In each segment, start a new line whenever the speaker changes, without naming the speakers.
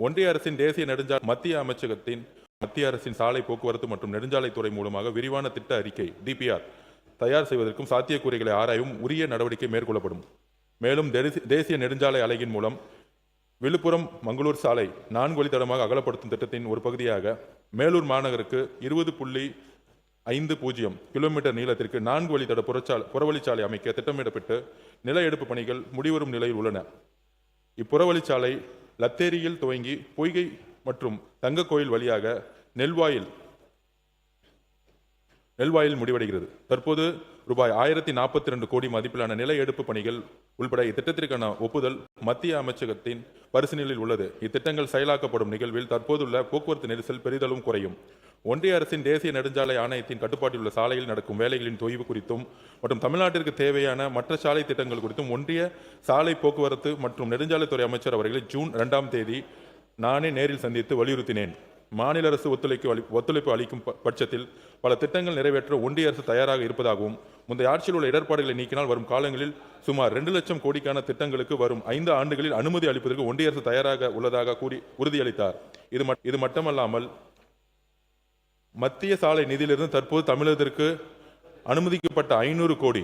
ஒன்றிய அரசின் தேசிய நெடுஞ்சாலை மத்திய அமைச்சகத்தின் மத்திய அரசின் சாலை போக்குவரத்து மற்றும் நெடுஞ்சாலைத்துறை மூலமாக விரிவான திட்ட அறிக்கை DPR தயார் செய்வதற்கும் சாத்தியக்கூறுகளை ஆராயும் உரிய நடவடிக்கை மேற்கொள்ளப்படும். மேலும் தேசிய நெடுஞ்சாலை அலகின் மூலம் விழுப்புரம் மங்களூர் சாலை 4 வழித்தடமாக அகலப்படுத்தும் திட்டத்தின் ஒரு பகுதியாக மேலூர் மாநகருக்கு 20.50 கிலோமீட்டர் நீளத்திற்கு 4 வழித்தட புறவழிச்சாலை அமைக்க திட்டமிடப்பட்டு நில எடுப்பு பணிகள் முடிவரும் நிலையில் உள்ளன. இப்புறவழிச்சாலை லத்தேரியில் துவங்கி பொய்கை மற்றும் தங்கக்கோயில் வழியாக நெல்வாயில் முடிவடைகிறது. தற்போது ரூபாய் 1042 கோடி மதிப்பிலான நில எடுப்பு பணிகள் உள்பட இத்திட்டத்திற்கான ஒப்புதல் மத்திய அமைச்சகத்தின் பரிசீலனையில் உள்ளது. இத்திட்டங்கள் செயலாக்கப்படும் நிகழ்வில் தற்போதுள்ள போக்குவரத்து நெரிசல் பெரிதளவும் குறையும். ஒன்றிய அரசின் தேசிய நெடுஞ்சாலை ஆணையத்தின் கட்டுப்பாட்டில் உள்ள சாலையில் நடக்கும் வேலைகளின் தொய்வு குறித்தும் மற்றும் தமிழ்நாட்டிற்கு தேவையான மற்ற சாலை திட்டங்கள் குறித்தும் ஒன்றிய சாலை போக்குவரத்து மற்றும் நெடுஞ்சாலைத்துறை அமைச்சர் அவர்களை ஜூன் 2ஆம் தேதி நானே நேரில் சந்தித்து வலியுறுத்தினேன். மாநில அரசு ஒத்துழைப்பு அளிக்கும் பட்சத்தில் பல திட்டங்கள் நிறைவேற்ற ஒன்றிய அரசு தயாராக இருப்பதாகவும் முந்தைய ஆட்சியில் உள்ள இடர்பாடுகளை நீக்கினால் வரும் காலங்களில் சுமார் 2 லட்சம் கோடிக்கான திட்டங்களுக்கு வரும் 5 ஆண்டுகளில் அனுமதி அளிப்பதற்கு ஒன்றிய அரசு தயாராக உள்ளதாக கூறி உறுதியளித்தார். இது மட்டுமல்லாமல் மத்திய சாலை நிதியிலிருந்து தற்போது தமிழகத்திற்கு அனுமதிக்கப்பட்ட 500 கோடி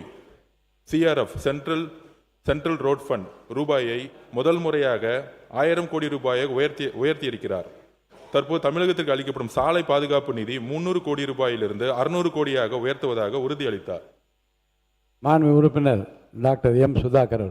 CRF சென்ட்ரல் ரோட் ஃபண்ட் ரூபாயை முதல் முறையாக 1000 கோடி ரூபாயாக உயர்த்தியிருக்கிறார். தற்போது தமிழகத்திற்கு அளிக்கப்படும் சாலை பாதுகாப்பு நிதி 300 கோடி ரூபாயிலிருந்து 600 கோடியாக உயர்த்துவதாக உறுதியளித்தார்.
மாண்புமிகு உறுப்பினர் டாக்டர் M. சுதாகர்.